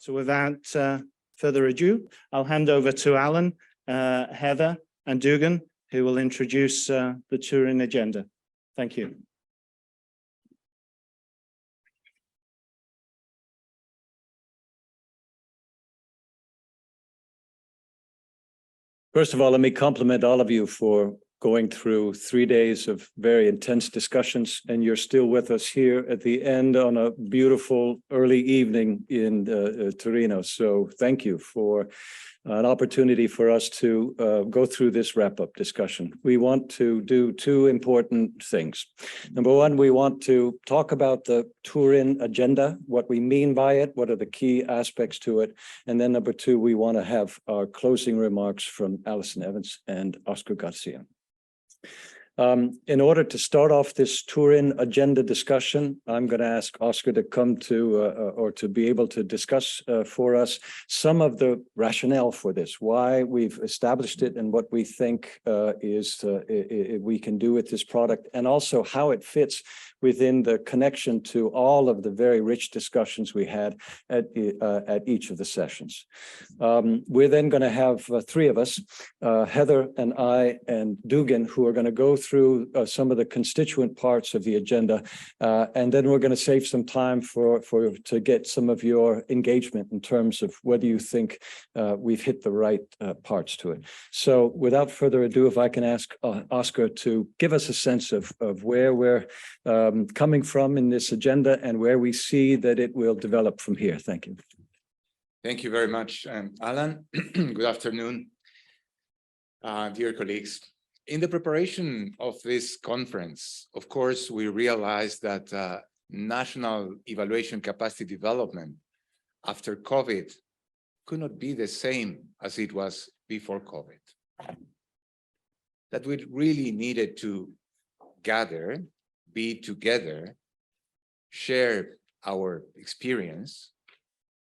So without further ado, I'll hand over to Alan, Heather, and Dugan, who will introduce the Turin Agenda. Thank you. First of all, let me compliment all of you for going through 3 days of very intense discussions, and you're still with us here at the end on a beautiful early evening in Torino. So thank you for an opportunity for us to go through this wrap-up discussion. We want to do two important things. Number one, we want to talk about the Turin Agenda, what we mean by it, what are the key aspects to it. And then number two, we want to have our closing remarks from Alison Evans and Oscar Garcia. In order to start off this Turin Agenda discussion, I'm going to ask Oscar to come to or to be able to discuss for us some of the rationale for this, why we've established it and what we think we can do with this product, and also how it fits within the connection to all of the very rich discussions we had at each of the sessions. We're then going to have three of us, Heather and I and Dugan, who are going to go through some of the constituent parts of the agenda, and then we're going to save some time to get some of your engagement in terms of whether you think we've hit the right parts to it. So without further ado, if I can ask Oscar to give us a sense of where we're coming from in this agenda and where we see that it will develop from here. Thank you. Thank you very much, Alan. Good afternoon, dear colleagues. In the preparation of this conference, of course, we realized that national evaluation capacity development after COVID could not be the same as it was before COVID. That we really needed to gather, be together, share our experience,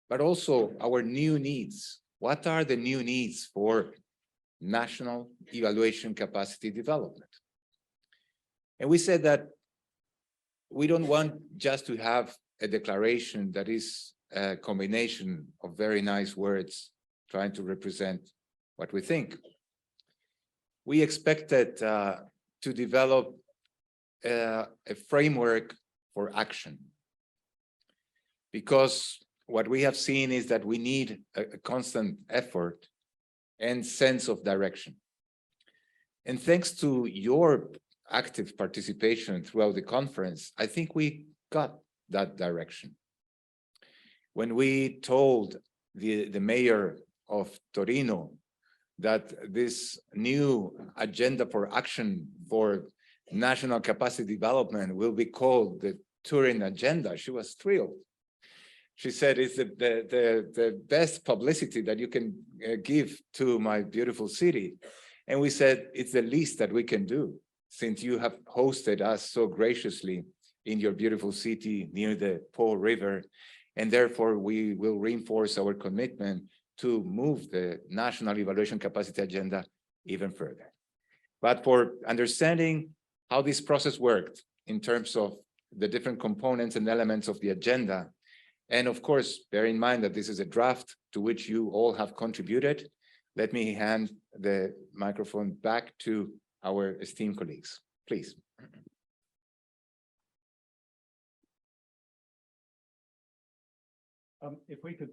but also our new needs. What are the new needs for national evaluation capacity development? And we said that we don't want just to have a declaration that is a combination of very nice words trying to represent what we think. We expected to develop a framework for action, because what we have seen is that we need a constant effort and sense of direction. And thanks to your active participation throughout the conference, I think we got that direction. When we told the mayor of Torino that this new agenda for action for national capacity development will be called the Turin Agenda, she was thrilled. She said, it's the best publicity that you can give to my beautiful city. And we said, it's the least that we can do, since you have hosted us so graciously in your beautiful city near the Po River. And therefore, we will reinforce our commitment to move the National Evaluation Capacity Agenda even further. But for understanding how this process worked in terms of the different components and elements of the agenda, and of course, bear in mind that this is a draft to which you all have contributed, let me hand the microphone back to our esteemed colleagues, please. If we could,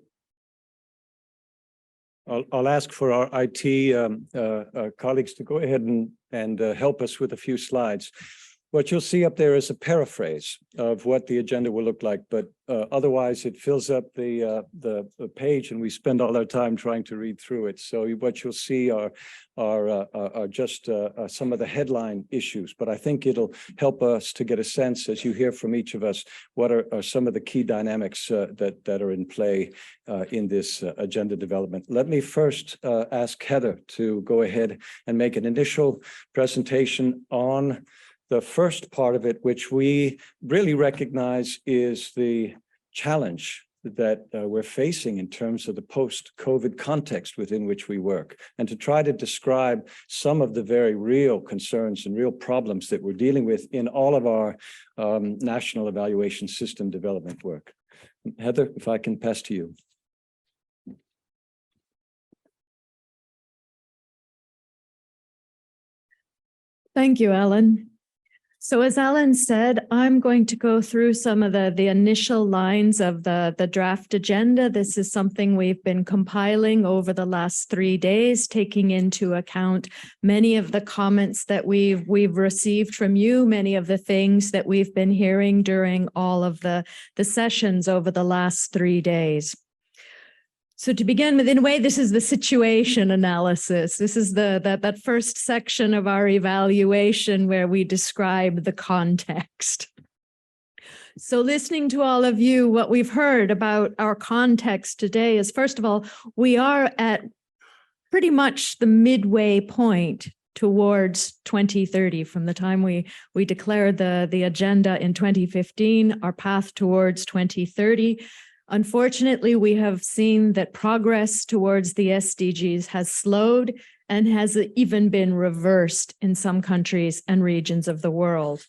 I'll ask for our IT colleagues to go ahead and help us with a few slides. What you'll see up there is a paraphrase of what the agenda will look like, but otherwise it fills up the page, and we spend all our time trying to read through it. So what you'll see are just some of the headline issues, but I think it'll help us to get a sense, as you hear from each of us, what are some of the key dynamics that are in play in this agenda development. Let me first ask Heather to go ahead and make an initial presentation on the first part of it, which we really recognize is the challenge that we're facing in terms of the post-COVID context within which we work, and to try to describe some of the very real concerns and real problems that we're dealing with in all of our national evaluation system development work. Heather, if I can pass to you. Thank you, Ellen. So as Alan said, I'm going to go through some of the initial lines of the draft agenda. This is something we've been compiling over the last 3 days, taking into account many of the comments that we've received from you, many of the things that we've been hearing during all of the sessions over the last 3 days. So to begin with, in a way, this is the situation analysis. This is that first section of our evaluation where we describe the context. So listening to all of you, what we've heard about our context today is, first of all, we are at pretty much the midway point towards 2030 from the time we declared the agenda in 2015, our path towards 2030. Unfortunately, we have seen that progress towards the SDGs has slowed and has even been reversed in some countries and regions of the world.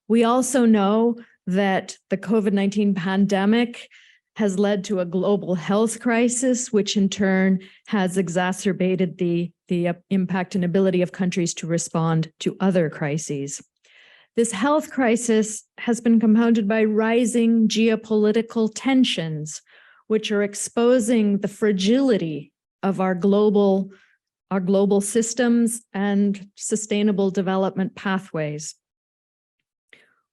We also know that the COVID-19 pandemic has led to a global health crisis, which in turn has exacerbated the impact and ability of countries to respond to other crises. This health crisis has been compounded by rising geopolitical tensions, which are exposing the fragility of our global systems and sustainable development pathways.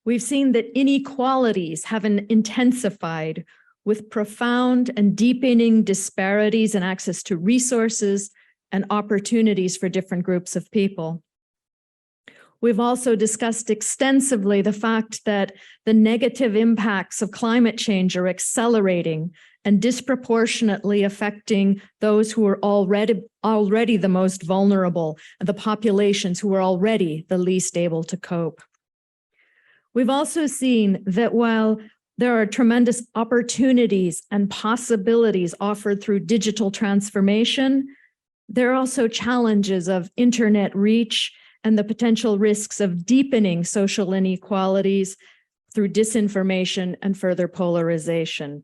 We've seen that inequalities have intensified with profound and deepening disparities in access to resources and opportunities for different groups of people. We've also discussed extensively the fact that the negative impacts of climate change are accelerating and disproportionately affecting those who are already the most vulnerable, the populations who are already the least able to cope. We've also seen that while there are tremendous opportunities and possibilities offered through digital transformation, there are also challenges of internet reach and the potential risks of deepening social inequalities through disinformation and further polarization.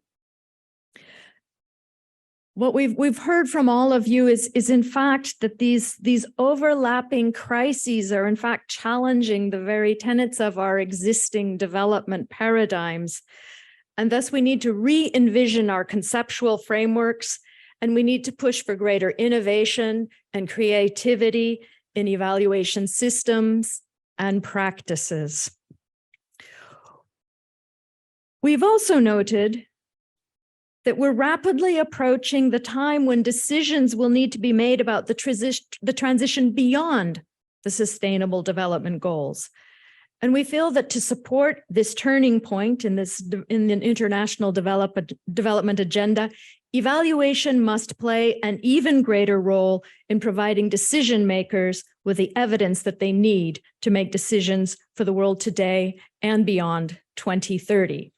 What we've heard from all of you is in fact that these overlapping crises are in fact challenging the very tenets of our existing development paradigms. And thus we need to re-envision our conceptual frameworks, and we need to push for greater innovation and creativity in evaluation systems and practices. We've also noted that we're rapidly approaching the time when decisions will need to be made about the transition beyond the Sustainable Development Goals. And we feel that to support this turning point in the international development agenda, evaluation must play an even greater role in providing decision makers with the evidence that they need to make decisions for the world today and beyond 2030.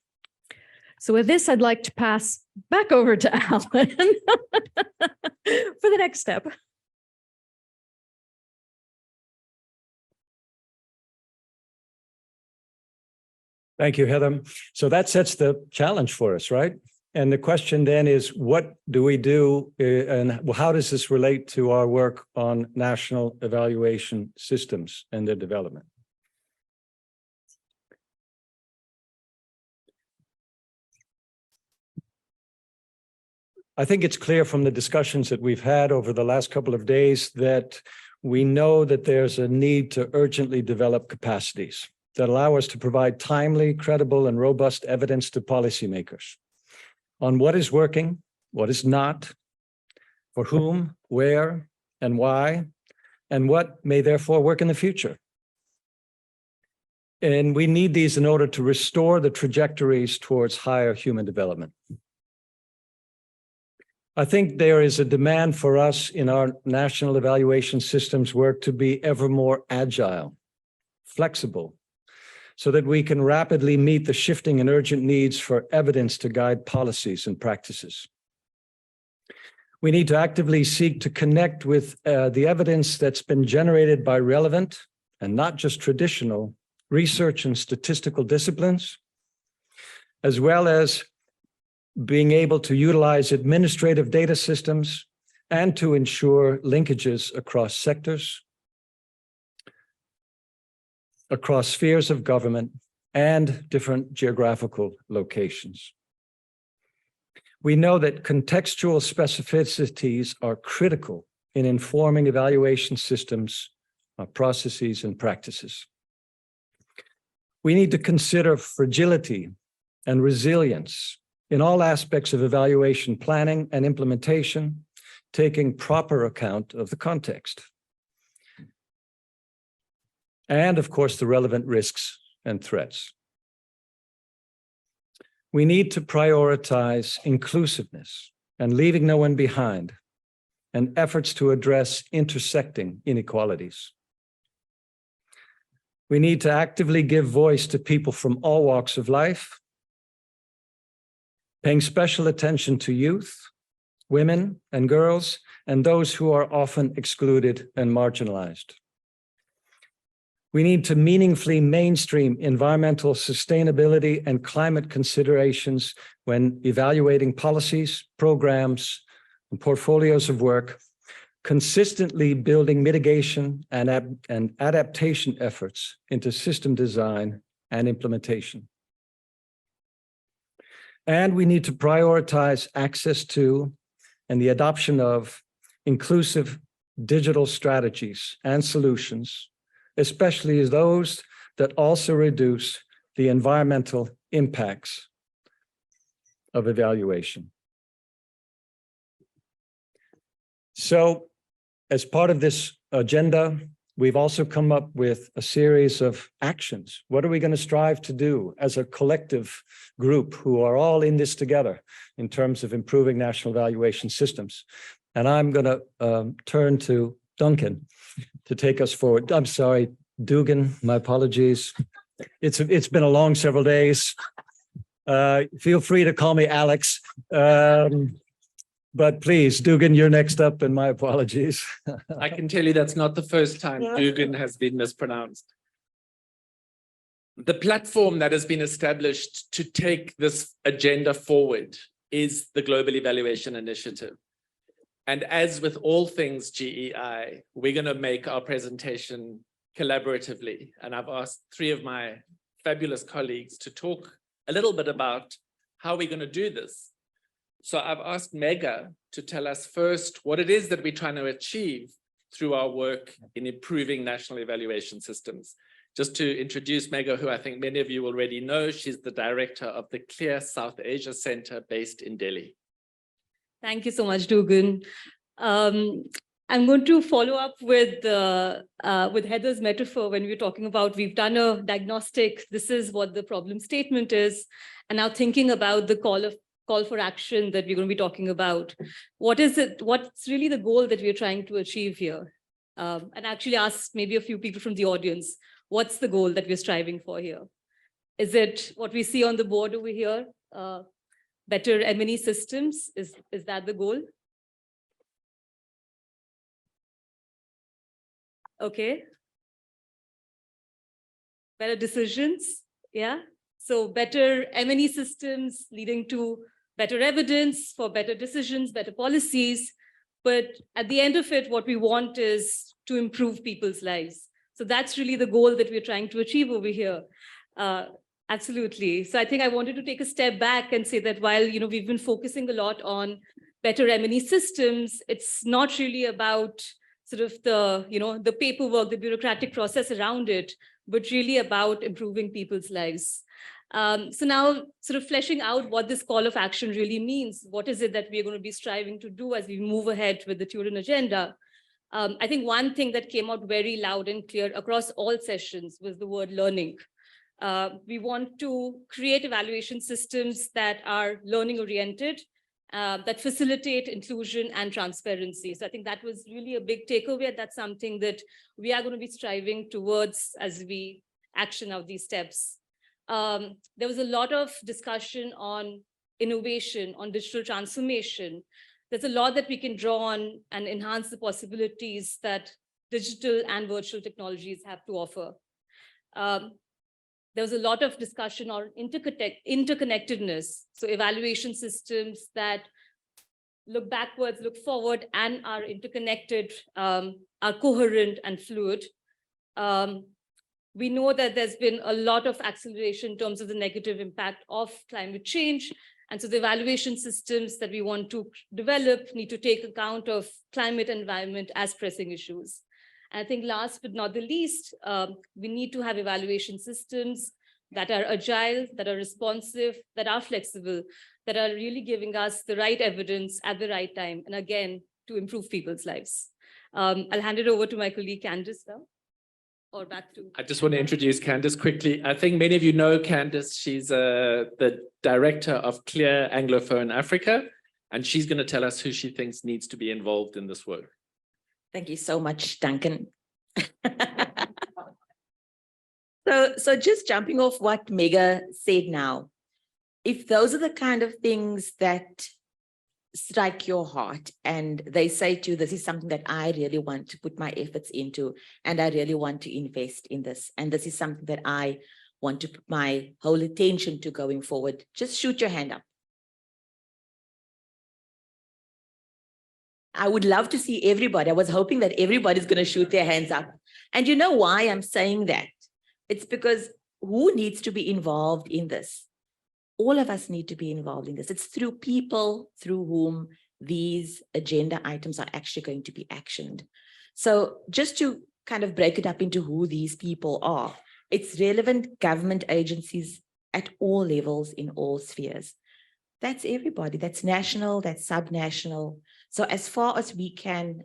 So with this, I'd like to pass back over to Alan for the next step. Thank you, Heather. So that sets the challenge for us, right? And the question then is, what do we do and how does this relate to our work on national evaluation systems and their development? I think it's clear from the discussions that we've had over the last couple of days that we know that there's a need to urgently develop capacities that allow us to provide timely, credible, and robust evidence to policymakers on what is working, what is not, for whom, where, and why, and what may therefore work in the future. And we need these in order to restore the trajectories towards higher human development. I think there is a demand for us in our national evaluation systems work to be ever more agile, flexible, so that we can rapidly meet the shifting and urgent needs for evidence to guide policies and practices. We need to actively seek to connect with the evidence that's been generated by relevant and not just traditional research and statistical disciplines, as well as being able to utilize administrative data systems and to ensure linkages across sectors, across spheres of government and different geographical locations. We know that contextual specificities are critical in informing evaluation systems, processes, and practices. We need to consider fragility and resilience in all aspects of evaluation planning and implementation, taking proper account of the context. And of course, the relevant risks and threats. We need to prioritize inclusiveness and leaving no one behind, and efforts to address intersecting inequalities. We need to actively give voice to people from all walks of life, paying special attention to youth, women and girls, and those who are often excluded and marginalized. We need to meaningfully mainstream environmental sustainability and climate considerations when evaluating policies, programs, and portfolios of work, consistently building mitigation and adaptation efforts into system design and implementation. And we need to prioritize access to and the adoption of inclusive digital strategies and solutions, especially as those that also reduce the environmental impacts of evaluation. So, as part of this agenda, we've also come up with a series of actions. What are we going to strive to do as a collective group who are all in this together in terms of improving national evaluation systems? And I'm going to turn to Duncan to take us forward. I'm sorry, Dugan, my apologies. It's been a long several days. Feel free to call me Alex. But please, Dugan, you're next up, and my apologies. I can tell you that's not the first time Dugan has been mispronounced. The platform that has been established to take this agenda forward is the Global Evaluation Initiative. And as with all things GEI, we're going to make our presentation collaboratively. And I've asked three of my fabulous colleagues to talk a little bit about how we're going to do this. So I've asked Mega to tell us first what it is that we're trying to achieve through our work in improving national evaluation systems. Just to introduce Mega, who I think many of you already know, she's the director of the CLEAR South Asia Center based in Delhi. Thank you so much, Dugan. I'm going to follow up with Heather's metaphor when we were talking about we've done a diagnostic, this is what the problem statement is, and now thinking about the call for action that we're going to be talking about. What is it? What's really the goal that we're trying to achieve here? And actually ask maybe a few people from the audience, what's the goal that we're striving for here? Is it what we see on the board over here? Better M&E systems, is that the goal? Okay. Better decisions, yeah. So better M&E systems leading to better evidence for better decisions, better policies. But at the end of it, what we want is to improve people's lives. So that's really the goal that we're trying to achieve over here. Absolutely. So I think I wanted to take a step back and say that while we've been focusing a lot on better M&E systems, it's not really about sort of the paperwork, the bureaucratic process around it, but really about improving people's lives. So now sort of fleshing out what this call of action really means. What is it that we're going to be striving to do as we move ahead with the Turin Agenda? I think one thing that came out very loud and clear across all sessions was the word learning. We want to create evaluation systems that are learning oriented, that facilitate inclusion and transparency. So I think that was really a big takeaway. That's something that we are going to be striving towards as we action out these steps. There was a lot of discussion on innovation, on digital transformation. There's a lot that we can draw on and enhance the possibilities that digital and virtual technologies have to offer. There was a lot of discussion on interconnectedness. So evaluation systems that look backwards, look forward, and are interconnected, are coherent and fluid. We know that there's been a lot of acceleration in terms of the negative impact of climate change. And so the evaluation systems that we want to develop need to take account of climate environment as pressing issues. And I think last but not the least, we need to have evaluation systems that are agile, that are responsive, that are flexible, that are really giving us the right evidence at the right time, and again, to improve people's lives. I'll hand it over to my colleague Candice now, or back to. I just want to introduce Candice quickly. I think many of you know Candice. She's the director of Clear Anglophone Africa, and she's going to tell us who she thinks needs to be involved in this work. Thank you so much, Duncan. So just jumping off what Mega said now, if those are the kind of things that strike your heart and they say to you, this is something that I really want to put my efforts into, and I really want to invest in this, and this is something that I want to put my whole attention to going forward, just shoot your hand up. I would love to see everybody. I was hoping that everybody's going to shoot their hands up. And you know why I'm saying that? It's because who needs to be involved in this? All of us need to be involved in this. It's through people through whom these agenda items are actually going to be actioned. So just to kind of break it up into who these people are, it's relevant government agencies at all levels in all spheres. That's everybody. That's national, that's subnational. So as far as we can,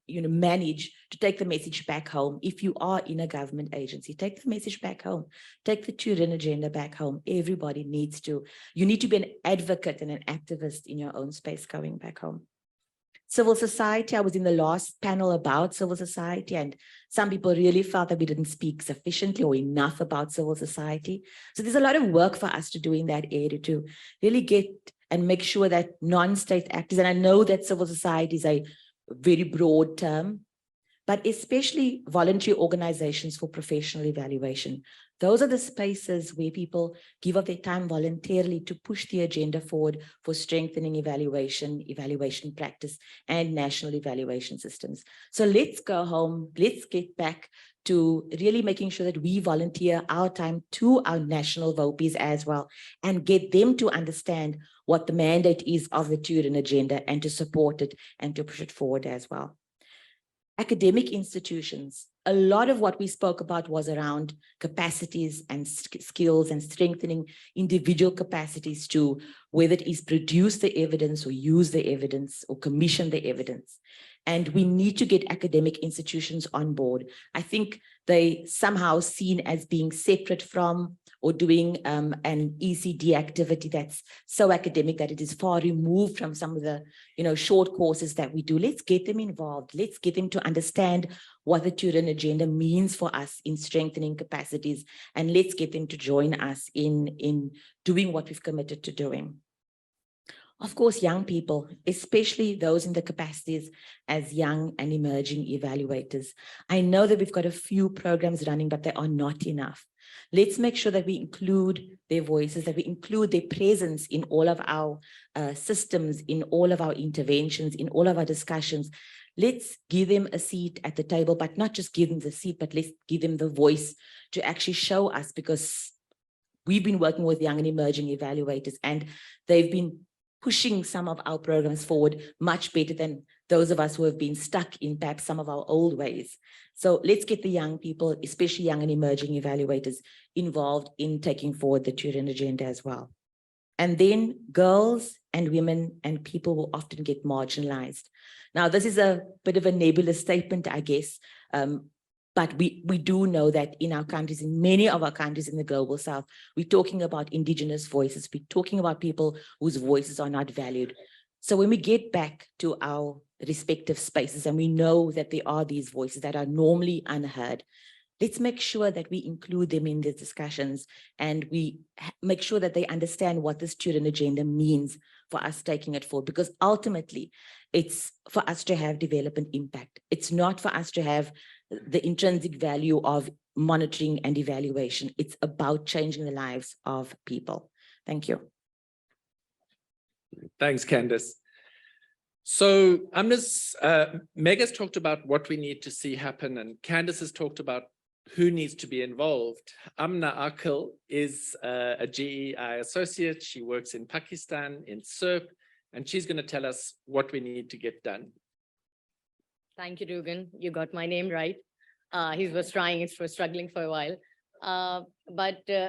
manage to take the message back home, if you are in a government agency, take the message back home, take the Turin Agenda back home. Everybody needs to, you need to be an advocate and an activist in your own space going back home. Civil society, I was in the last panel about civil society, and some people really felt that we didn't speak sufficiently or enough about civil society. So there's a lot of work for us to do in that area to really get and make sure that non-state actors, and I know that civil society is a very broad term, but especially voluntary organizations for professional evaluation. Those are the spaces where people give up their time voluntarily to push the agenda forward for strengthening evaluation practice, and national evaluation systems. So let's go home, let's get back to really making sure that we volunteer our time to our national VOPs as well, and get them to understand what the mandate is of the Turin Agenda and to support it and to push it forward as well. Academic institutions, a lot of what we spoke about was around capacities and skills and strengthening individual capacities to whether it is produce the evidence or use the evidence or commission the evidence. And we need to get academic institutions on board. I think they somehow seen as being separate from or doing an ECD activity that's so academic that it is far removed from some of the short courses that we do. Let's get them involved. Let's get them to understand what the Turin Agenda means for us in strengthening capacities, and let's get them to join us in doing what we've committed to doing. Of course, young people, especially those in the capacities as young and emerging evaluators. I know that we've got a few programs running, but they are not enough. Let's make sure that we include their voices, that we include their presence in all of our systems, in all of our interventions, in all of our discussions. Let's give them a seat at the table, but not just give them the seat, but let's give them the voice to actually show us, because we've been working with young and emerging evaluators, and they've been pushing some of our programs forward much better than those of us who have been stuck in perhaps some of our old ways. So let's get the young people, especially young and emerging evaluators, involved in taking forward the Turin Agenda as well. And then girls and women and people who often get marginalized. Now, this is a bit of a nebulous statement, I guess, but we do know that in our countries, in many of our countries in the global south, we're talking about indigenous voices. We're talking about people whose voices are not valued. So when we get back to our respective spaces and we know that there are these voices that are normally unheard, let's make sure that we include them in these discussions, and we make sure that they understand what this Turin Agenda means for us taking it forward, because ultimately it's for us to have development impact. It's not for us to have the intrinsic value of monitoring and evaluation. It's about changing the lives of people. Thank you. Thanks, Candice. So Mega's talked about what we need to see happen, and Candice has talked about who needs to be involved. Amna Akil is a GEI associate. She works in Pakistan, in SERP, and she's going to tell us what we need to get done. Thank you, Dugan. You got my name right. He was trying, it was struggling for a while.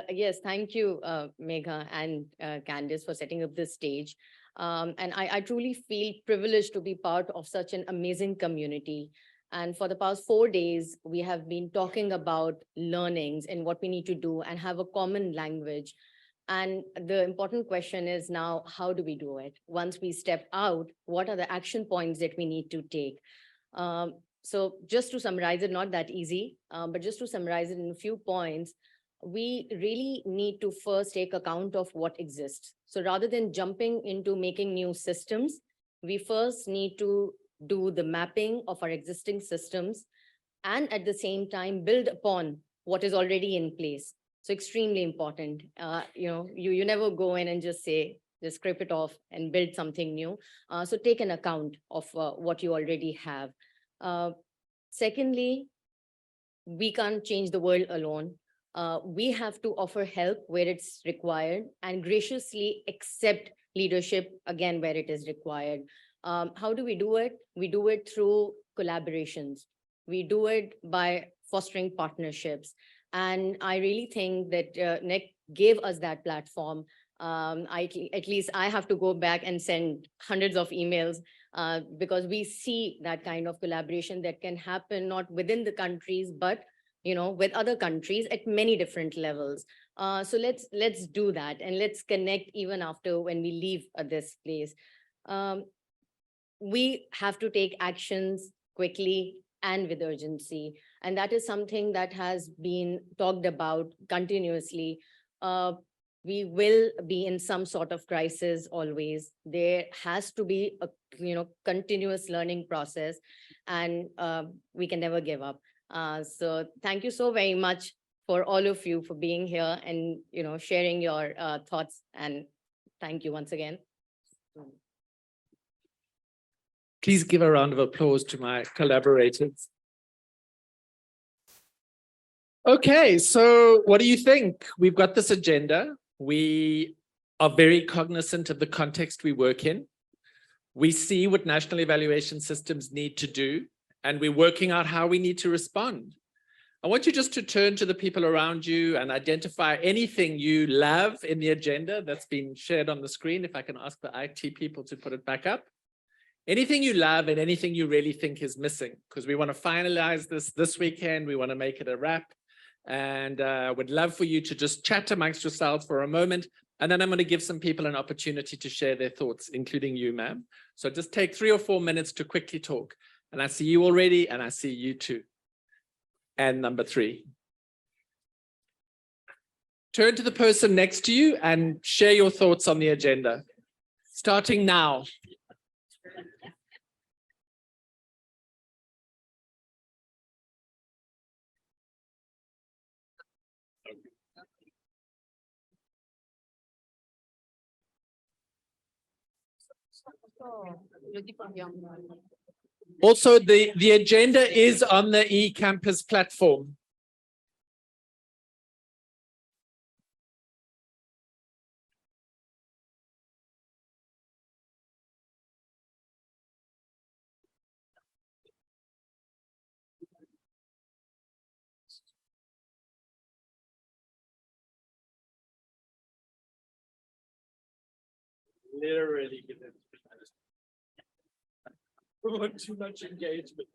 Yes, thank you, Megha and Candice, for setting up this stage. And I truly feel privileged to be part of such an amazing community. And for the past 4 days, we have been talking about learnings and what we need to do and have a common language. And the important question is now, how do we do it? Once we step out, what are the action points that we need to take? So just to summarize it, not that easy, but just to summarize it in a few points, we really need to first take account of what exists. So rather than jumping into making new systems, we first need to do the mapping of our existing systems and at the same time build upon what is already in place. So extremely important. You never go in and just say, just scrape it off and build something new. So take an account of what you already have. Secondly, we can't change the world alone. We have to offer help where it's required and graciously accept leadership again where it is required. How do we do it? We do it through collaborations. We do it by fostering partnerships. And I really think that NEC gave us that platform. At least I have to go back and send hundreds of emails because we see that kind of collaboration that can happen not within the countries, but with other countries at many different levels. So let's do that and let's connect even after when we leave this place. We have to take actions quickly and with urgency. And that is something that has been talked about continuously. We will be in some sort of crisis always. There has to be a continuous learning process, and we can never give up. So thank you so very much for all of you for being here and sharing your thoughts, and thank you once again. Please give a round of applause to my collaborators. Okay, so what do you think? We've got this agenda. We are very cognizant of the context we work in. We see what national evaluation systems need to do, and we're working out how we need to respond. I want you just to turn to the people around you and identify anything you love in the agenda that's been shared on the screen. If I can ask the IT people to put it back up. Anything you love and anything you really think is missing, because we want to finalize this weekend. We want to make it a wrap. And would love for you to just chat amongst yourselves for a moment. And then I'm going to give some people an opportunity to share their thoughts, including you, ma'am. So just take 3 or 4 minutes to quickly talk. And I see you already, and I see you too. And number 3. Turn to the person next to you and share your thoughts on the agenda. Starting now. Also, the agenda is on the eCampus platform. Literally, we want too much engagement.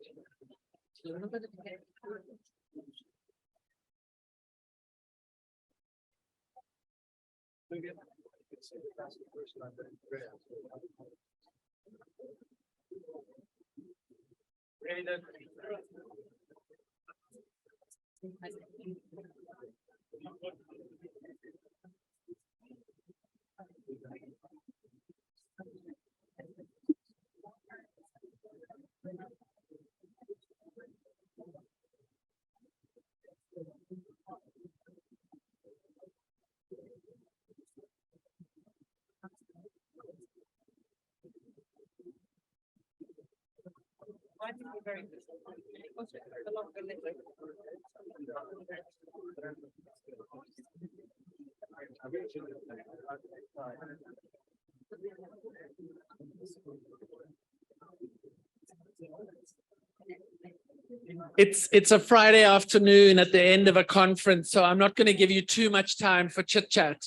It's a Friday afternoon at the end of a conference, so I'm not going to give you too much time for chit chat.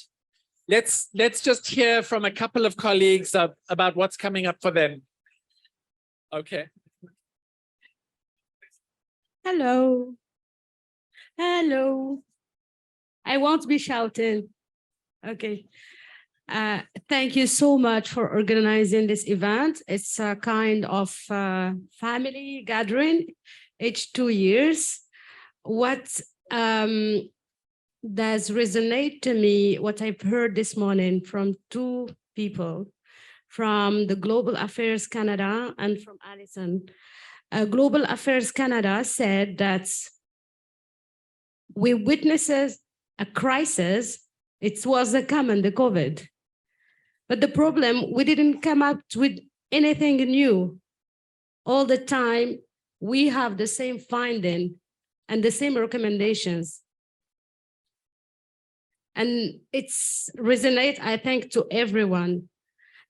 Let's just hear from a couple of colleagues about what's coming up for them. Okay. Hello. Hello. I won't be shouting. Okay. Thank you so much for organizing this event. It's a kind of family gathering each 2 years. What does resonate to me, what I've heard this morning from two people, from the Global Affairs Canada and from Alison. Global Affairs Canada said that we witnessed a crisis. It was common, the COVID. But the problem, we didn't come up with anything new. All the time, we have the same finding and the same recommendations. And it's resonate, I think, to everyone.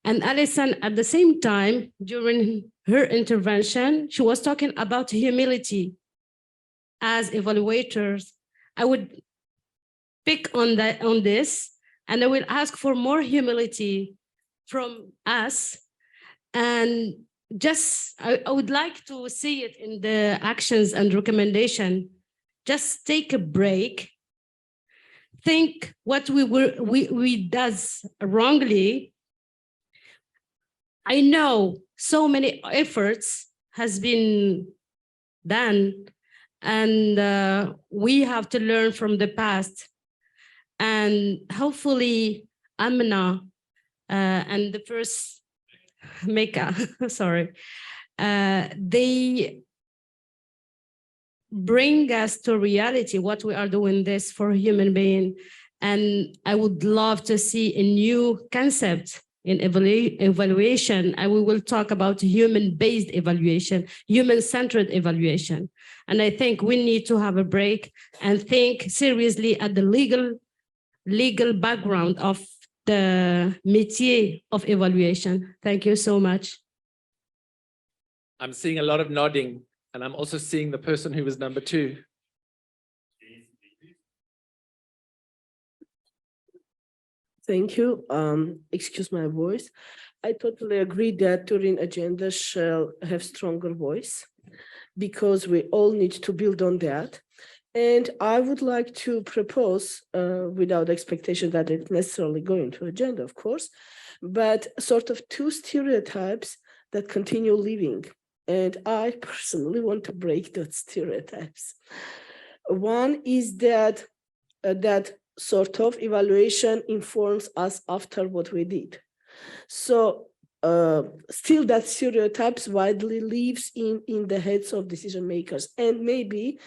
And Alison, at the same time, during her intervention, she was talking about humility as evaluators. I would pick on this, and I will ask for more humility from us. And just, I would like to see it in the actions and recommendation. Just take a break. Think what we does wrongly. I know so many efforts has been done, and we have to learn from the past. And hopefully Amna and the first Mecca, sorry, they bring us to reality what we are doing this for human being. And I would love to see a new concept in evaluation, and we will talk about human-based evaluation, human-centered evaluation. And I think we need to have a break and think seriously at the legal background of the métier of evaluation. Thank you so much. I'm seeing a lot of nodding, and I'm also seeing the person who was number 2. Thank you. Excuse my voice. I totally agree that Turin Agenda shall have stronger voice because we all need to build on that. And I would like to propose, without expectation that it's necessarily going to agenda, of course, but sort of 2 stereotypes that continue living. And I personally want to break those stereotypes. One is that sort of evaluation informs us after what we did. So still that stereotypes widely lives in the heads of decision makers, and maybe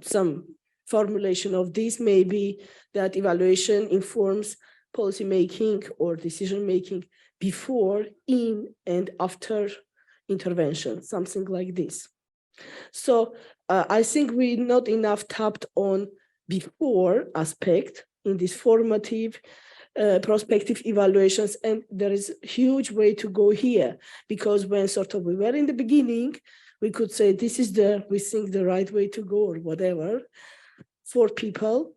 some formulation of this may be that evaluation informs policy making or decision making before, in, and after intervention, something like this. So I think we not enough tapped on before aspect in this formative prospective evaluations, and there is a huge way to go here, because when sort of we were in the beginning, we could say this is we think the right way to go or whatever for people.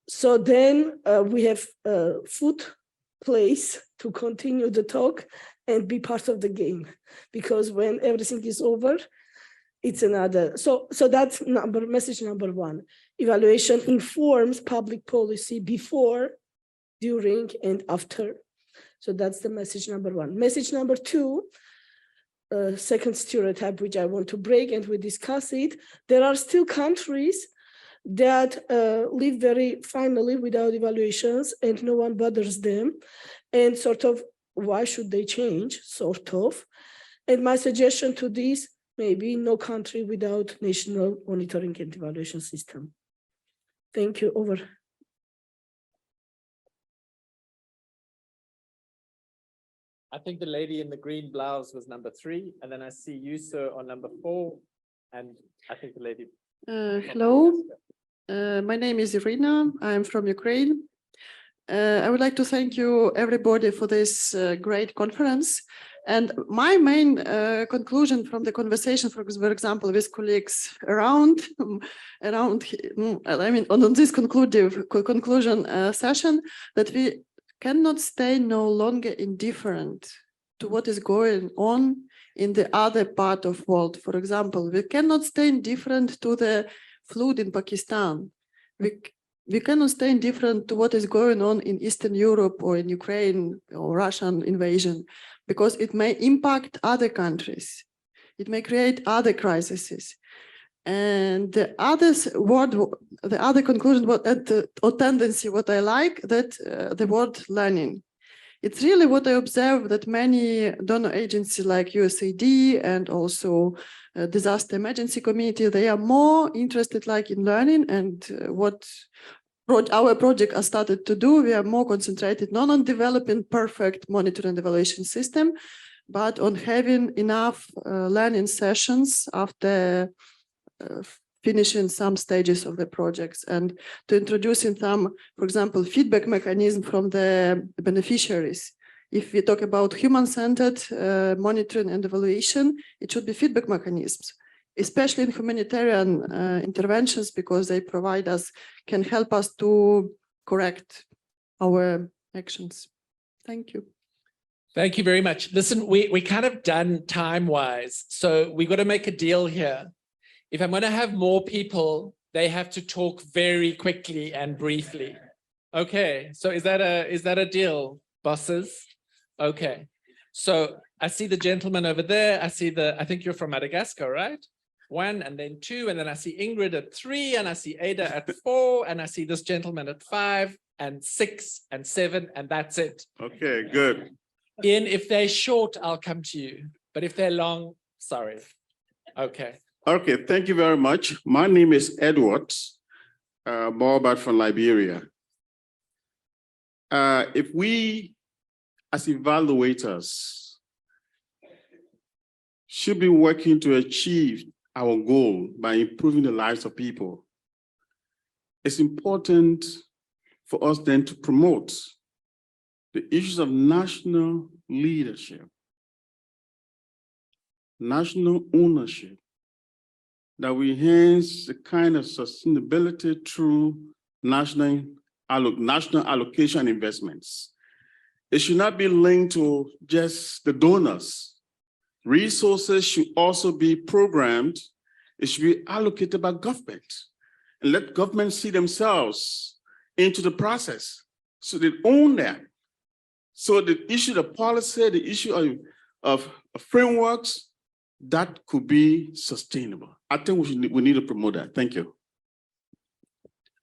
So then we have food place to continue the talk and be part of the game, because when everything is over, it's another. So that's message number 1. Evaluation informs public policy before, during, and after. So that's the message number 1. Message number 2, second stereotype, which I want to break, and we discuss it. There are still countries that live very finally without evaluations and no one bothers them. And sort of, why should they change, sort of? And my suggestion to this, maybe no country without national monitoring and evaluation system. Thank you, over. I think the lady in the green blouse was number 3, and then I see you, sir, on number 4, and I think the lady Hello, my name is Irina. I'm from Ukraine. I would like to thank you everybody for this great conference. And my main conclusion from the conversation, for example, with colleagues around, on this conclusion session, that we cannot stay no longer indifferent to what is going on in the other part of world. For example, we cannot stay indifferent to the flood in Pakistan. We cannot stay indifferent to what is going on in Eastern Europe or in Ukraine or Russian invasion, because it may impact other countries. It may create other crises. And the other conclusion or tendency, what I like, that the word learning. It's really what I observe, that many donor agencies like USAID and also Disaster Emergency Committee, they are more interested like in learning, and what our project has started to do, we are more concentrated not on developing perfect monitoring and evaluation system, but on having enough learning sessions after finishing some stages of the projects, and to introducing some, for example, feedback mechanism from the beneficiaries. If we talk about human-centered monitoring and evaluation, it should be feedback mechanisms, especially in humanitarian interventions, because they can help us to correct our actions. Thank you. Thank you very much. Listen, we kind of done time-wise, so we got to make a deal here. If I'm going to have more people, they have to talk very quickly and briefly. Okay, so is that a deal, bosses? Okay, so I see the gentleman over there. I think you're from Madagascar, right? 1 and then 2, and then I see Ingrid at 3, and I see Ada at 4, and I see this gentleman at 5 and 6 and 7, and that's it. Okay, good. Ian, if they're short, I'll come to you, but if they're long, sorry. Okay. Okay, thank you very much. My name is Edward Borbat from Liberia. If we, as evaluators, should be working to achieve our goal by improving the lives of people, it's important for us then to promote the issues of national leadership, national ownership, that we enhance the kind of sustainability through national allocation investments. It should not be linked to just the donors. Resources should also be programmed. It should be allocated by government, and let government see themselves into the process, so they own that. So the issue of policy, the issue of frameworks, that could be sustainable. I think we need to promote that. Thank you.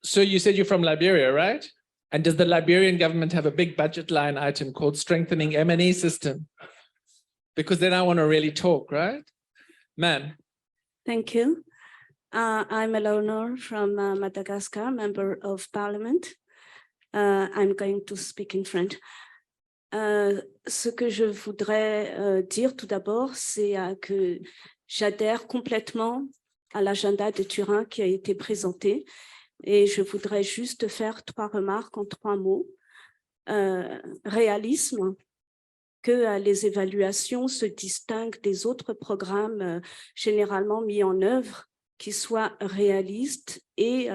So you said you're from Liberia, right? And does the Liberian government have a big budget line item called strengthening M&E system? Because then I want to really talk, right? Ma'am. Thank you. I'm Eleanor from Madagascar, member of parliament. I'm going to speak in French. Ce que je voudrais dire tout d'abord, c'est que j'adhère complètement à l'agenda de Turin qui a été présenté, et je voudrais juste faire 3 remarques en 3 mots. Réalisme, que les évaluations se distinguent des autres programmes généralement mis en œuvre, qui soient réalistes et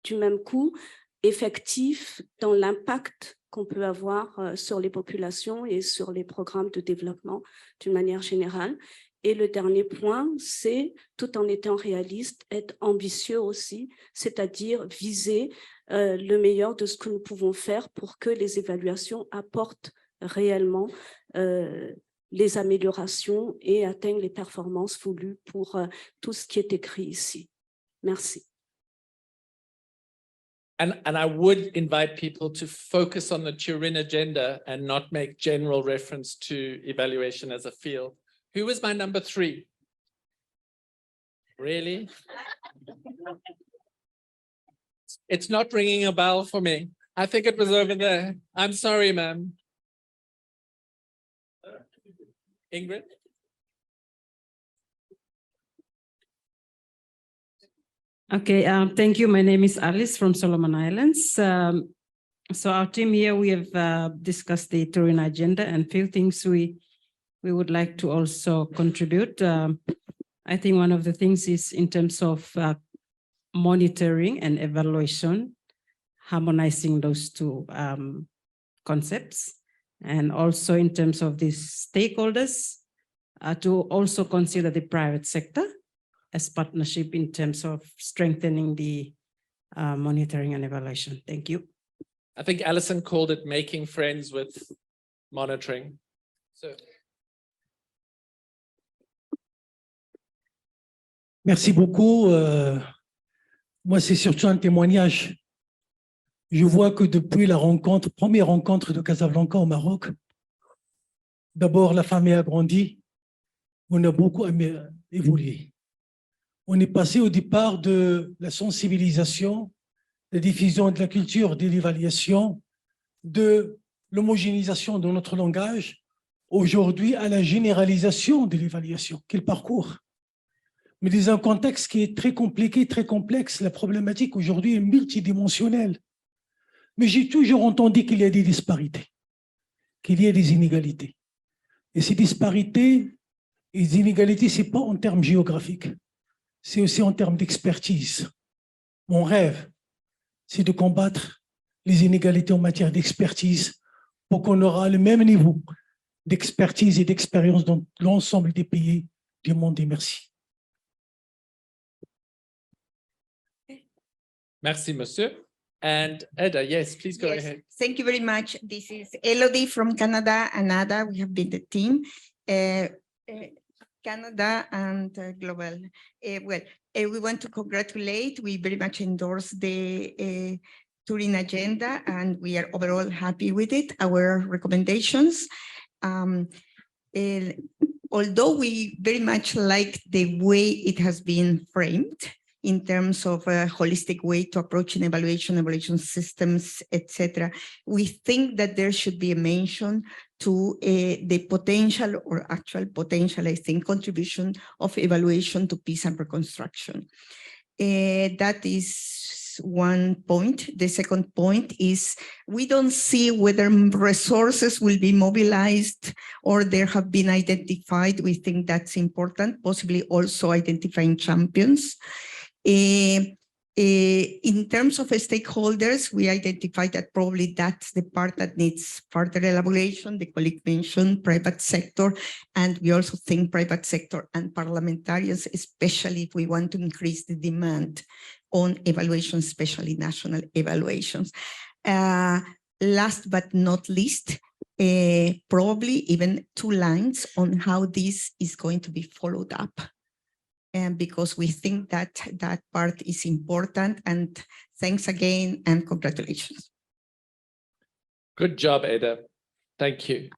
du même coup effectifs dans l'impact qu'on peut avoir sur les populations et sur les programmes de développement d'une manière générale. Et le dernier point, c'est, tout en étant réaliste, être ambitieux aussi, c'est-à-dire viser le meilleur de ce que nous pouvons faire pour que les évaluations apportent réellement les améliorations et atteignent les performances voulues pour tout ce qui est écrit ici. Merci. And I would invite people to focus on the Turin Agenda and not make general reference to evaluation as a field. Who was my number 3? Really? It's not ringing a bell for me. I think it was over there. I'm sorry, ma'am. Ingrid? Okay, thank you. My name is Alice from Solomon Islands. So our team here, we have discussed the Turin Agenda and few things we would like to also contribute. I think one of the things is in terms of monitoring and evaluation, harmonizing those two concepts, and also in terms of the stakeholders, to also consider the private sector as partnership in terms of strengthening the monitoring and evaluation. Thank you. I think Alison called it making friends with monitoring. So. Merci beaucoup. Moi, c'est surtout un témoignage. Je vois que depuis la rencontre, première rencontre de Casablanca au Maroc, d'abord la famille a grandi, on a beaucoup évolué. On est passé au départ de la sensibilisation, la diffusion de la culture, de l'évaluation, de l'homogénéisation de notre langage, aujourd'hui à la généralisation de l'évaluation. Quel parcours! Mais dans un contexte qui est très compliqué, très complexe, la problématique aujourd'hui est multidimensionnelle. Mais j'ai toujours entendu qu'il y a des disparités, qu'il y a des inégalités. Et ces disparités et les inégalités, ce n'est pas en termes géographiques, c'est aussi en termes d'expertise. Mon rêve, c'est de combattre les inégalités en matière d'expertise pour qu'on aura le même niveau d'expertise et d'expérience dans l'ensemble des pays du monde. Et merci. Merci, monsieur. And Eda, yes, please go Yes, ahead. thank you very much. This is Elodie from Canada and Ada. We have been the team, Canada and global. We want to congratulate. We very much endorse the Turin Agenda, and we are overall happy with it. Our recommendations. Although we very much like the way it has been framed, in terms of a holistic way to approach an evaluation systems, etc. We think that there should be a mention to the potential or actual potential, I think, contribution of evaluation to peace and reconstruction. That is one point. The second point is we don't see whether resources will be mobilized or there have been identified. We think that's important, possibly also identifying champions. In terms of stakeholders, we identified that probably that's the part that needs further elaboration. The colleague mentioned private sector, and we also think private sector and parliamentarians, especially if we want to increase the demand on evaluation, especially national evaluations. Last but not least, probably even 2 lines on how this is going to be followed up. And because we think that that part is important, and thanks again and congratulations. Good job, Eda. Thank you.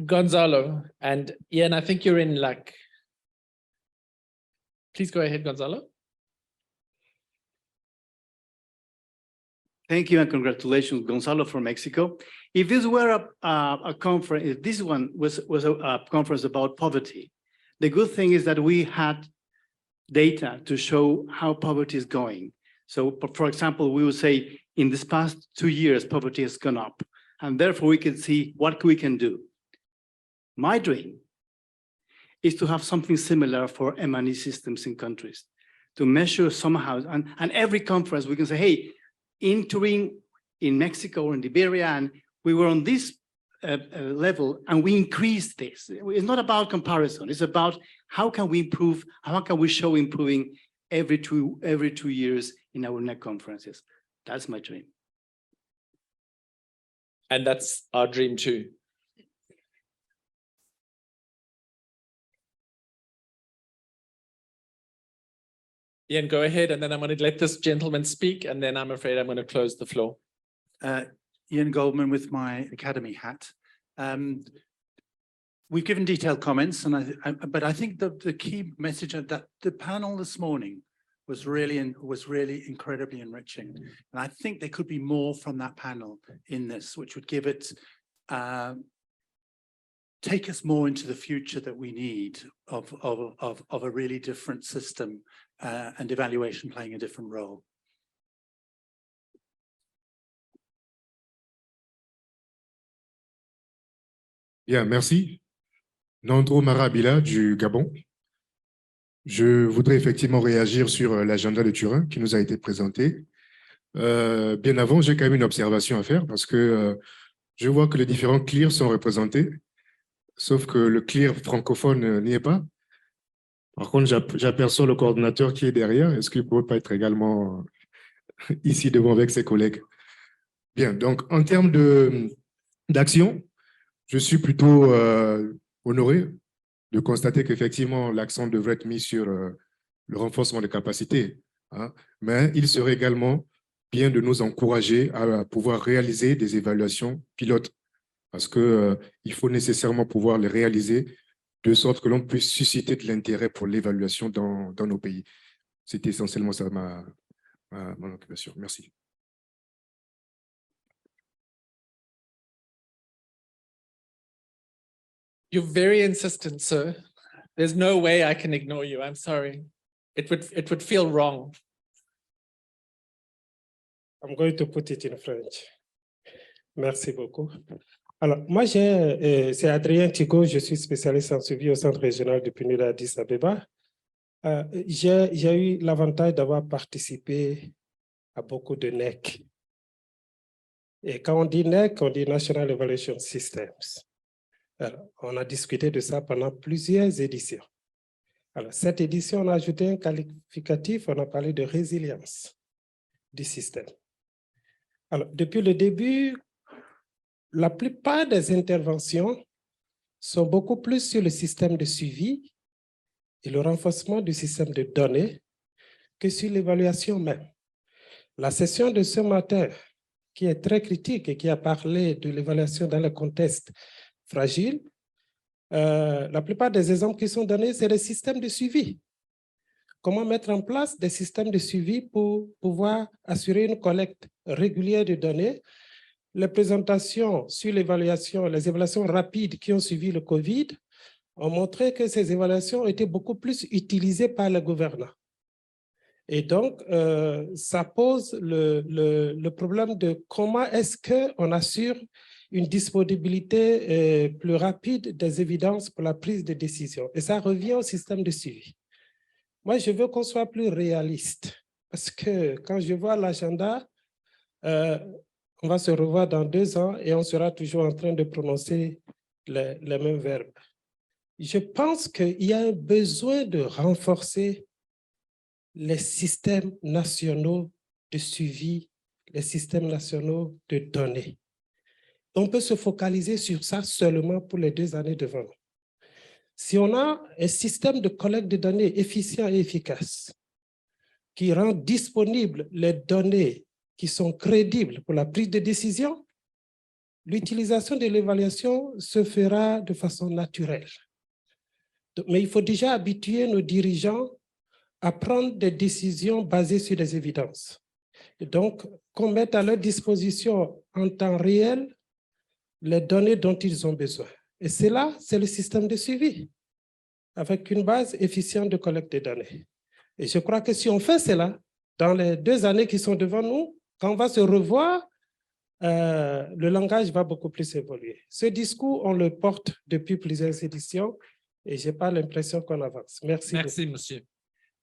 Gonzalo and Ian, I think you're in luck. Please go ahead, Gonzalo. Thank you and congratulations, Gonzalo from Mexico. If this were a conference, if this one was a conference about poverty, the good thing is that we had data to show how poverty is going. So, for example, we would say in this past 2 years, poverty has gone up, and therefore we can see what we can do. My dream is to have something similar for M&E systems in countries, to measure somehow, and every conference we can say, hey, in Turin, in Mexico or in Liberia, and we were on this level and we increased this. It's not about comparison. It's about how can we improve, how can we show improving every two years in our NEC conferences. That's my dream. And that's our dream too. Ian, go ahead, and then I'm going to let this gentleman speak, and then I'm afraid I'm going to close the floor. Ian Goldman with my Academy hat. We've given detailed comments, but I think the key message of that the panel this morning was really incredibly enriching, and I think there could be more from that panel in this, which would give it take us more into the future that we need of a really different system and evaluation playing a different role. Bien, merci. Nandro Marabila du Gabon. Je voudrais effectivement réagir sur l'agenda de Turin qui nous a été présenté. Bien avant, j'ai quand même une observation à faire parce que je vois que les différents clears sont représentés, sauf que le clear francophone n'y est pas. Par contre, j'aperçois le coordinateur qui est derrière. Est-ce qu'il ne pourrait pas être également ici devant avec ses collègues? Bien, donc en termes d'action, je suis plutôt honoré de constater qu'effectivement, l'accent devrait être mis sur le renforcement des capacités. Hein, mais il serait également bien de nous encourager à pouvoir réaliser des évaluations pilotes parce qu'il faut nécessairement pouvoir les réaliser de sorte que l'on puisse susciter de l'intérêt pour l'évaluation dans nos pays. C'était essentiellement ça mon occupation. Merci. You're very insistent, sir. There's no way I can ignore you. I'm sorry. It would feel wrong. I'm going to put it in French. Merci beaucoup. Alors, moi, c'est Adrien Thigault, je suis spécialiste en suivi au Centre régional du PNUD à Addis Abeba. J'ai eu l'avantage d'avoir participé à beaucoup de NEC. Et quand on dit NEC, on dit National Evaluation Systems. Alors, on a discuté de ça pendant plusieurs éditions. Alors, cette édition, on a ajouté un qualificatif, on a parlé de résilience du système. Alors, depuis le début, la plupart des interventions sont beaucoup plus sur le système de suivi et le renforcement du système de données que sur l'évaluation même. La session de ce matin, qui est très critique et qui a parlé de l'évaluation dans le contexte fragile, la plupart des exemples qui sont donnés, c'est les systèmes de suivi. Comment mettre en place des systèmes de suivi pour pouvoir assurer une collecte régulière de données. Les présentations sur l'évaluation, les évaluations rapides qui ont suivi le COVID ont montré que ces évaluations étaient beaucoup plus utilisées par les gouvernants. Et donc, ça pose le problème de comment est-ce qu'on assure une disponibilité plus rapide des évidences pour la prise de décision. Et ça revient au système de suivi. Moi, je veux qu'on soit plus réaliste parce que quand je vois l'agenda, on va se revoir dans 2 ans et on sera toujours en train de prononcer les mêmes verbes. Je pense qu'il y a un besoin de renforcer les systèmes nationaux de suivi, les systèmes nationaux de données. On peut se focaliser sur ça seulement pour les 2 années devant nous. Si on a un système de collecte de données efficient et efficace qui rend disponibles les données qui sont crédibles pour la prise de décision, l'utilisation de l'évaluation se fera de façon naturelle. Mais il faut déjà habituer nos dirigeants à prendre des décisions basées sur des évidences. Et donc, qu'on mette à leur disposition en temps réel les données dont ils ont besoin. Et c'est là, c'est le système de suivi, avec une base efficiente de collecte de données. Et je crois que si on fait cela, dans les 2 années qui sont devant nous, quand on va se revoir, le langage va beaucoup plus évoluer. Ce discours, on le porte depuis plusieurs éditions et je n'ai pas l'impression qu'on avance. Merci. Merci, monsieur.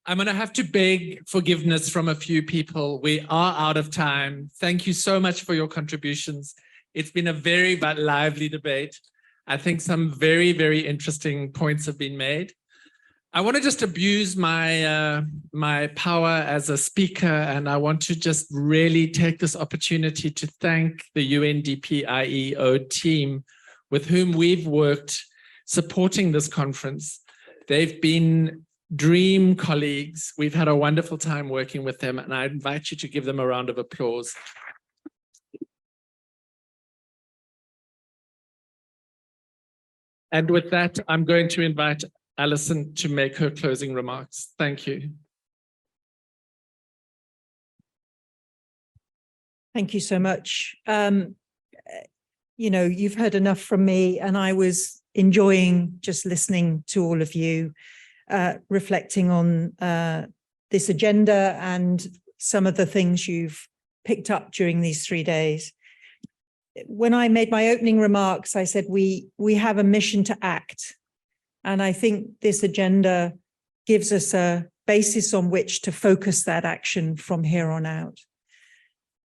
I'm going to have to beg forgiveness from a few people. We are out of time. Thank you so much for your contributions. It's been a very lively debate. I think some very, very interesting points have been made. I want to just abuse my power as a speaker, and I want to just really take this opportunity to thank the UNDP-IEO team with whom we've worked supporting this conference. They've been dream colleagues. We've had a wonderful time working with them, and I invite you to give them a round of applause. And with that, I'm going to invite Alison to make her closing remarks. Thank you. Thank you so much. You know, you've heard enough from me, and I was enjoying just listening to all of you, reflecting on this agenda and some of the things you've picked up during these 3 days. When I made my opening remarks, I said we have a mission to act. And I think this agenda gives us a basis on which to focus that action from here on out.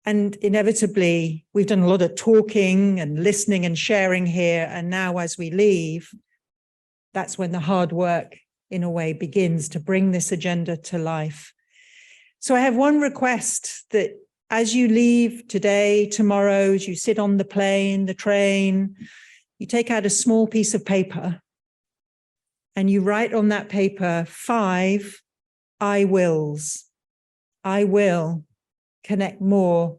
And inevitably, we've done a lot of talking and listening and sharing here. And now as we leave, that's when the hard work, in a way, begins to bring this agenda to life. So I have one request, that as you leave today, tomorrow, as you sit on the plane, the train, you take out a small piece of paper and you write on that paper 5 I wills. I will connect more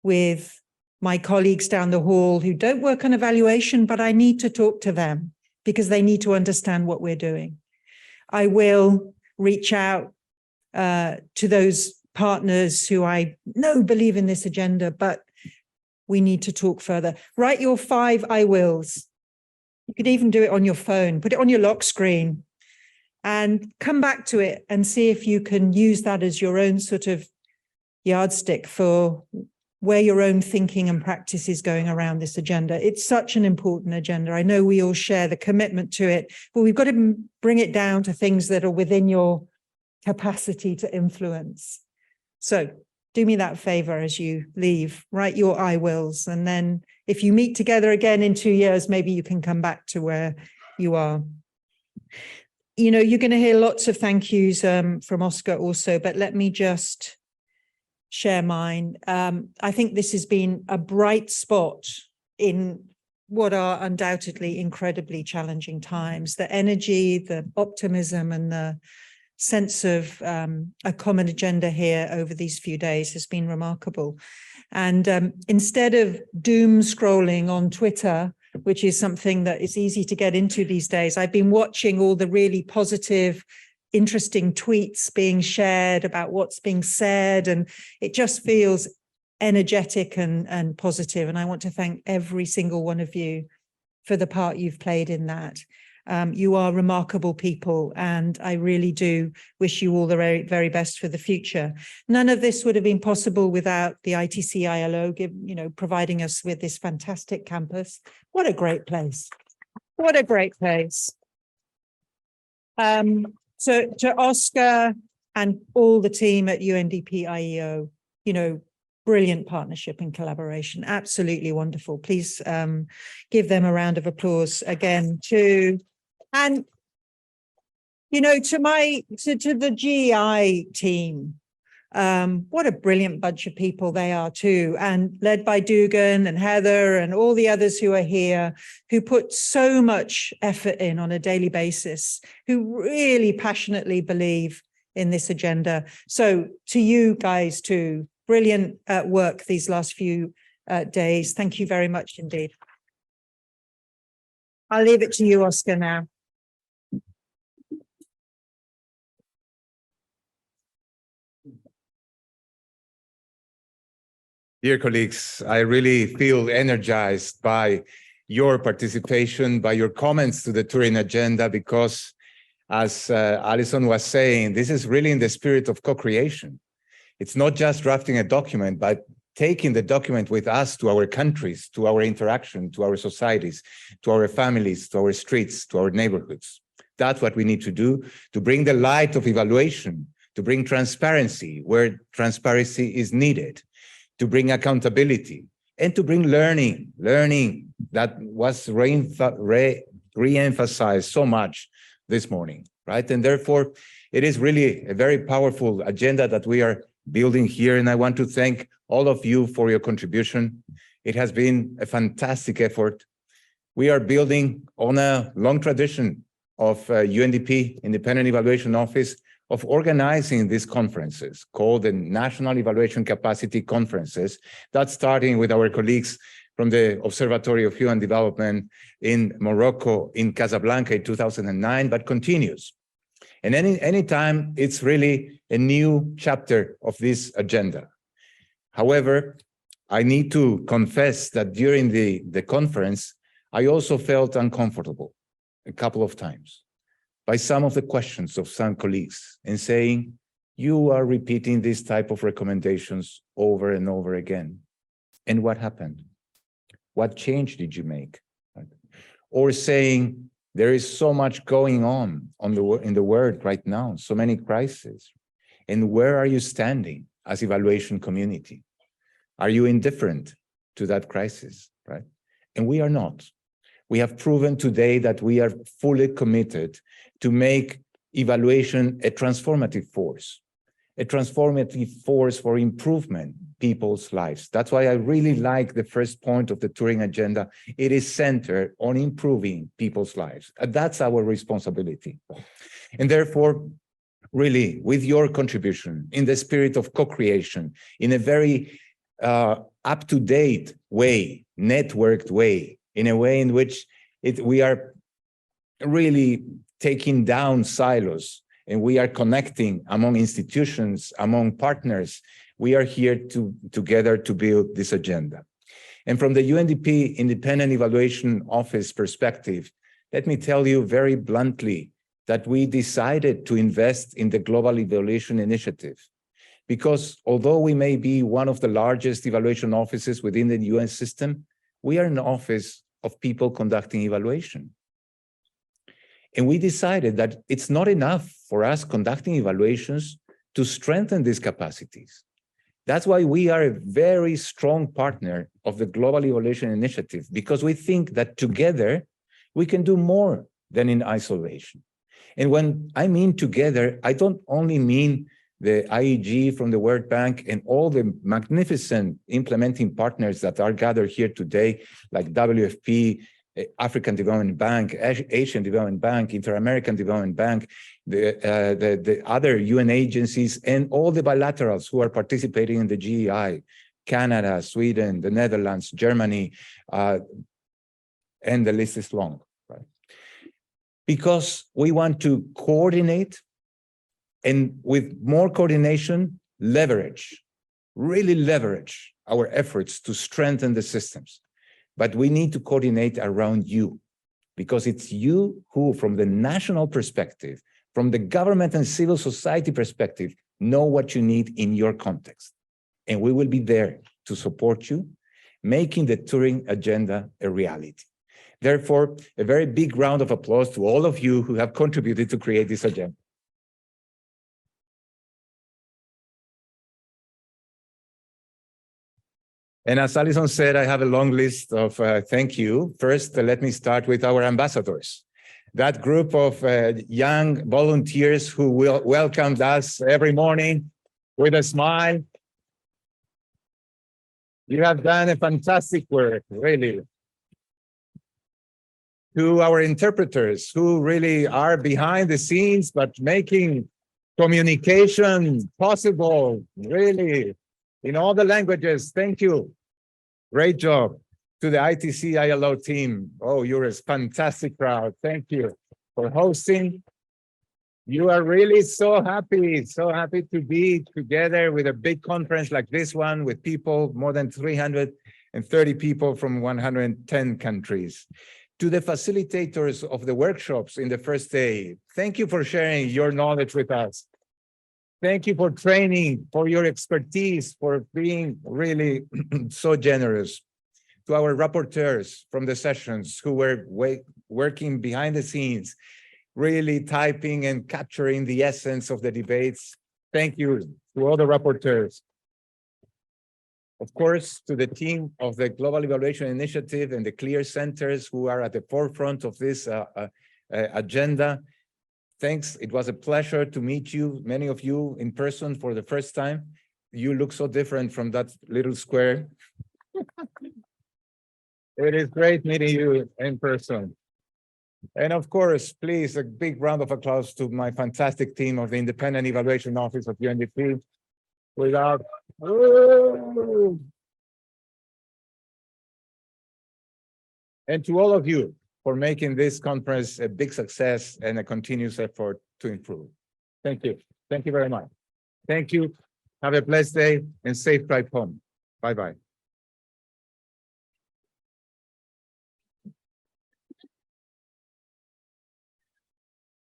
with my colleagues down the hall who don't work on evaluation, but I need to talk to them because they need to understand what we're doing. I will reach out to those partners who I know believe in this agenda, but we need to talk further. Write your 5 I wills. You could even do it on your phone, put it on your lock screen and come back to it and see if you can use that as your own sort of yardstick for where your own thinking and practice is going around this agenda. It's such an important agenda. I know we all share the commitment to it, but we've got to bring it down to things that are within your capacity to influence. So do me that favor as you leave, write your I wills. And then if you meet together again in 2 years, maybe you can come back to where you are. You know, you're going to hear lots of thank yous from Oscar also, but let me just share mine. I think this has been a bright spot in what are undoubtedly incredibly challenging times. The energy, the optimism, and the sense of a common agenda here over these few days has been remarkable. And instead of doom scrolling on Twitter, which is something that is easy to get into these days, I've been watching all the really positive, interesting tweets being shared about what's being said, and it just feels energetic and positive. And I want to thank every single one of you for the part you've played in that. You are remarkable people, and I really do wish you all the very, very best for the future. None of this would have been possible without the ITC ILO, providing us with this fantastic campus. What a great place. What a great place. So to Oscar and all the team at UNDP IEO, brilliant partnership and collaboration, absolutely wonderful. Please give them a round of applause again too. And, to the GEI team, what a brilliant bunch of people they are too, and led by Dugan and Heather and all the others who are here, who put so much effort in on a daily basis, who really passionately believe in this agenda. So to you guys too, brilliant work these last few days. Thank you very much indeed. I'll leave it to you, Oscar, now. Dear colleagues, I really feel energized by your participation, by your comments to the Turin Agenda, because as Alison was saying, this is really in the spirit of co-creation. It's not just drafting a document, but taking the document with us to our countries, to our interaction, to our societies, to our families, to our streets, to our neighborhoods. That's what we need to do to bring the light of evaluation, to bring transparency where transparency is needed, to bring accountability, and to bring learning that was re-emphasized so much this morning, right? And therefore, it is really a very powerful agenda that we are building here, and I want to thank all of you for your contribution. It has been a fantastic effort. We are building on a long tradition of UNDP, Independent Evaluation Office, of organizing these conferences called the National Evaluation Capacity Conferences. That's starting with our colleagues from the Observatory of Human Development in Morocco, in Casablanca in 2009, but continues. And anytime it's really a new chapter of this agenda. However, I need to confess that during the conference, I also felt uncomfortable a couple of times by some of the questions of some colleagues and saying, You are repeating these type of recommendations over and over again. And what happened? What change did you make? Or saying there is so much going on in the world right now, so many crises. And where are you standing as evaluation community? Are you indifferent to that crisis, right? And we are not. We have proven today that we are fully committed to make evaluation a transformative force for improvement people's lives. That's why I really like the first point of the Turin Agenda. It is centered on improving people's lives. That's our responsibility. And therefore, really, with your contribution, in the spirit of co-creation, in a very up-to-date way, networked way, in a way in which we are really taking down silos and we are connecting among institutions, among partners. We are here together to build this agenda. And from the UNDP Independent Evaluation Office perspective, let me tell you very bluntly that we decided to invest in the Global Evaluation Initiative. Because although we may be one of the largest evaluation offices within the UN system, we are an office of people conducting evaluation. And we decided that it's not enough for us conducting evaluations to strengthen these capacities. That's why we are a very strong partner of the Global Evaluation Initiative, because we think that together we can do more than in isolation. And when I mean together, I don't only mean the IEG from the World Bank and all the magnificent implementing partners that are gathered here today, like WFP, African Development Bank, Asian Development Bank, Inter-American Development Bank, the other UN agencies, and all the bilaterals who are participating in the GEI, Canada, Sweden, the Netherlands, Germany, and the list is long, right? Because we want to coordinate, and with more coordination, really leverage our efforts to strengthen the systems. But we need to coordinate around you, because it's you who, from the national perspective, from the government and civil society perspective, know what you need in your context. And we will be there to support you, making the Turing Agenda a reality. Therefore, a very big round of applause to all of you who have contributed to create this agenda. And as Alison said, I have a long list of thank you. First, let me start with our ambassadors. That group of young volunteers who welcomed us every morning with a smile. You have done a fantastic work, really. To our interpreters who really are behind the scenes, but making communication possible, really, in all the languages. Thank you. Great job. To the ITC ILO team. Oh, you're a fantastic crowd. Thank you for hosting. You are really so happy to be together with a big conference like this one with people, more than 330 people from 110 countries. To the facilitators of the workshops in the first day, thank you for sharing your knowledge with us. Thank you for training, for your expertise, for being really so generous. To our rapporteurs from the sessions who were working behind the scenes, really typing and capturing the essence of the debates. Thank you to all the rapporteurs. Of course, to the team of the Global Evaluation Initiative and the CLEAR centers who are at the forefront of this agenda. Thanks. It was a pleasure to meet you, many of you in person for the first time. You look so different from that little square. It is great meeting you in person. And of course, please, a big round of applause to my fantastic team of the Independent Evaluation Office of UNDP. Without... And to all of you for making this conference a big success and a continuous effort to improve. Thank you. Thank you very much. Thank you. Have a blessed day and safe drive home. Bye-bye.